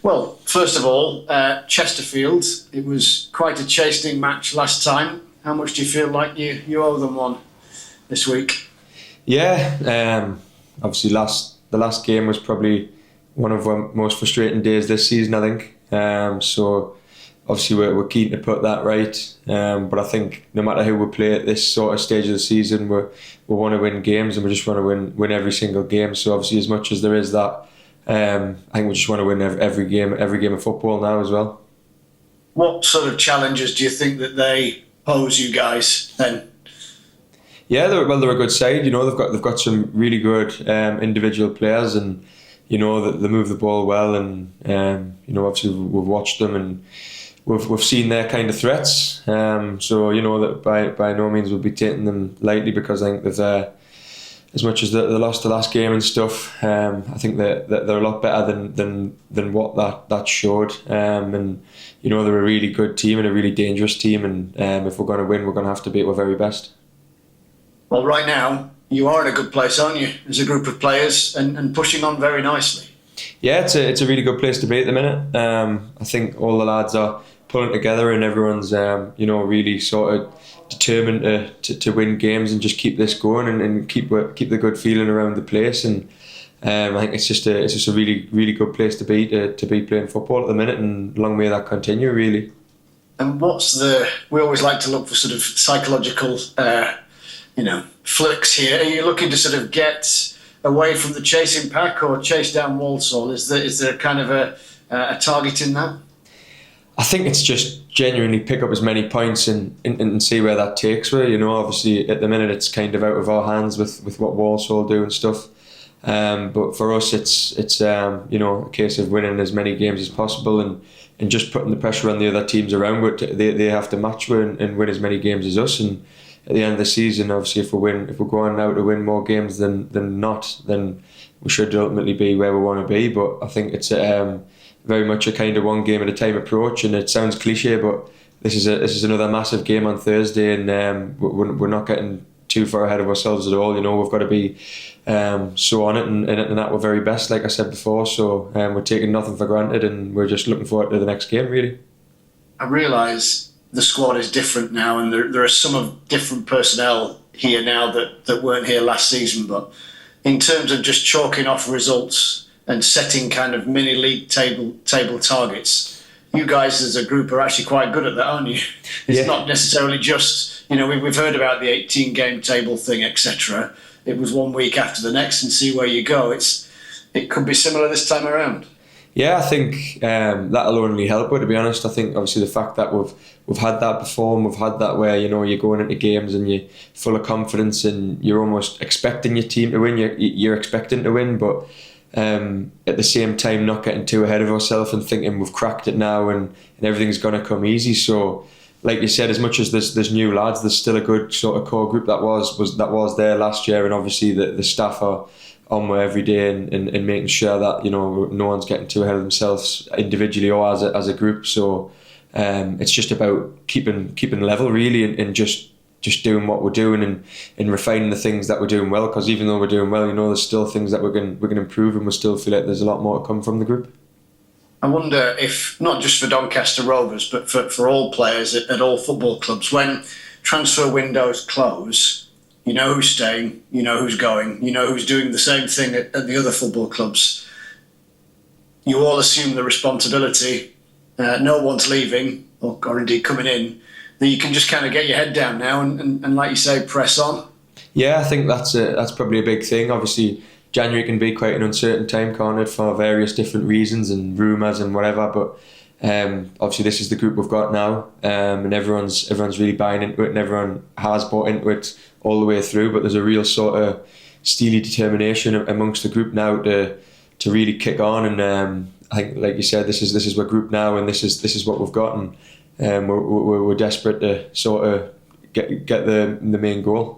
Well, first of all, Chesterfield, it was quite a chastening match last time. How much do you feel like you owe them one this week? Yeah, obviously the last game was probably one of our most frustrating days this season, I think. So obviously we're keen to put that right. But I think no matter who we play at this sort of stage of the season, we want to win games and we just want to win every single game. So obviously as much as there is that, I think we just want to win every game of football now as well. What sort of challenges do you think that they pose you guys then? Yeah, they're a good side. You know, they've got some really good individual players, and you know that they move the ball well. And you know, obviously we've watched them and we've seen their kind of threats. So you know that by no means we'll be taking them lightly, because I think that as much as they lost the last game and stuff, I think that they're a lot better than what that showed. And you know, they're a really good team and a really dangerous team. And if we're going to win, we're going to have to be at our very best. Well, right now, you are in a good place, aren't you, as a group of players, and pushing on very nicely. Yeah, it's a really good place to be at the minute. I think all the lads are pulling together and everyone's you know, really sort of determined to win games and just keep this going and keep the good feeling around the place. And I think it's just a really good place to be playing football at the minute, and long may that continue, really. And we always like to look for sort of psychological flicks here. Are you looking to sort of get away from the chasing pack or chase down Walsall? Is there kind of a target in that? I think it's just genuinely pick up as many points and see where that takes us. You know, obviously at the minute it's kind of out of our hands with what Walsall do and stuff. But for us, it's you know, a case of winning as many games as possible and just putting the pressure on the other teams around. But they have to match and win as many games as us. And at the end of the season, obviously, if we're going now to win more games than not, then we should ultimately be where we want to be. But I think it's very much a kind of one game at a time approach, and it sounds cliche, but this is another massive game on Thursday, and we're not getting too far ahead of ourselves at all. You know, we've got to be so on it and at our very best, like I said before. So we're taking nothing for granted, and we're just looking forward to the next game, really. I realise the squad is different now, and there are some of different personnel here now that weren't here last season. But in terms of just chalking off results and setting kind of mini league table targets, you guys as a group are actually quite good at that, aren't you? It's not necessarily just, you know, we've heard about the 18 game table thing, etc. It was 1 week after the next and see where you go. It could be similar this time around. Yeah, I think that'll only help. But to be honest, I think obviously the fact that we've had that before, and we've had that where, you know, you're going into games and you're full of confidence and you're almost expecting your team to win. You're expecting to win, but at the same time not getting too ahead of ourselves and thinking we've cracked it now and everything's going to come easy. So, like you said, as much as there's new lads, there's still a good sort of core group that was there last year, and obviously the staff are on with every day and making sure that, you know, no one's getting too ahead of themselves individually or as a group. So it's just about keeping level, really, and just doing what we're doing and refining the things that we're doing well. Because even though we're doing well, you know, there's still things that we're going to improve, and we still feel like there's a lot more to come from the group. I wonder if, not just for Doncaster Rovers, but for all players at all football clubs, when transfer windows close, you know who's staying, you know who's going, you know who's doing the same thing at the other football clubs. You all assume the responsibility. No one's leaving or indeed coming in. That you can just kind of get your head down now and like you say, press on. Yeah, I think that's probably a big thing. Obviously, January can be quite an uncertain time, can't it, for various different reasons and rumours and whatever. But obviously, this is the group we've got now, and everyone's really buying into it, and everyone has bought into it all the way through. But there's a real sort of steely determination amongst the group now to really kick on. And I think, like you said, this is our group now, and this is what we've got, and we're desperate to sort of get the main goal.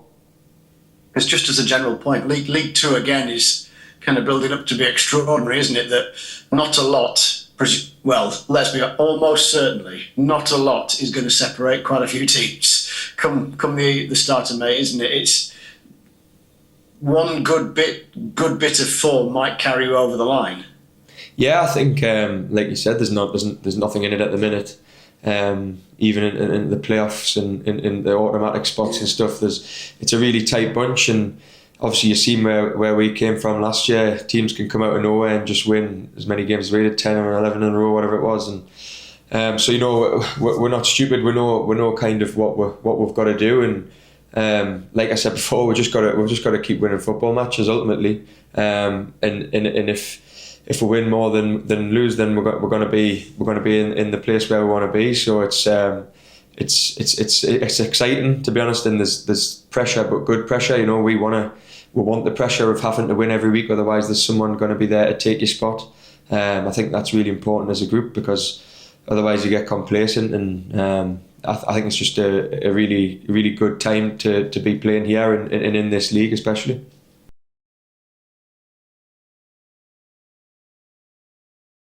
It's just as a general point, League Two again is kind of building up to be extraordinary, isn't it? That not a lot, well, let's be almost certainly not a lot is going to separate quite a few teams come the start of May, isn't it? It's one good bit of form might carry you over the line. Yeah, I think like you said, there's nothing in it at the minute. Even in the playoffs and in the automatic spots and stuff, it's a really tight bunch, and obviously you've seen where we came from last year. Teams can come out of nowhere and just win as many games as we did, 10 or 11 in a row, whatever it was, and so we're not stupid. We know kind of what we've got to do, and like I said before, we've just got to keep winning football matches ultimately, and if we win more than lose, then we're going to be in the place where we want to be. So it's exciting, to be honest, and there's pressure, but good pressure. We want the pressure of having to win every week, otherwise there's someone going to be there to take your spot. I think that's really important as a group, because otherwise you get complacent, and I think it's just a really, really good time to be playing here and in this league especially.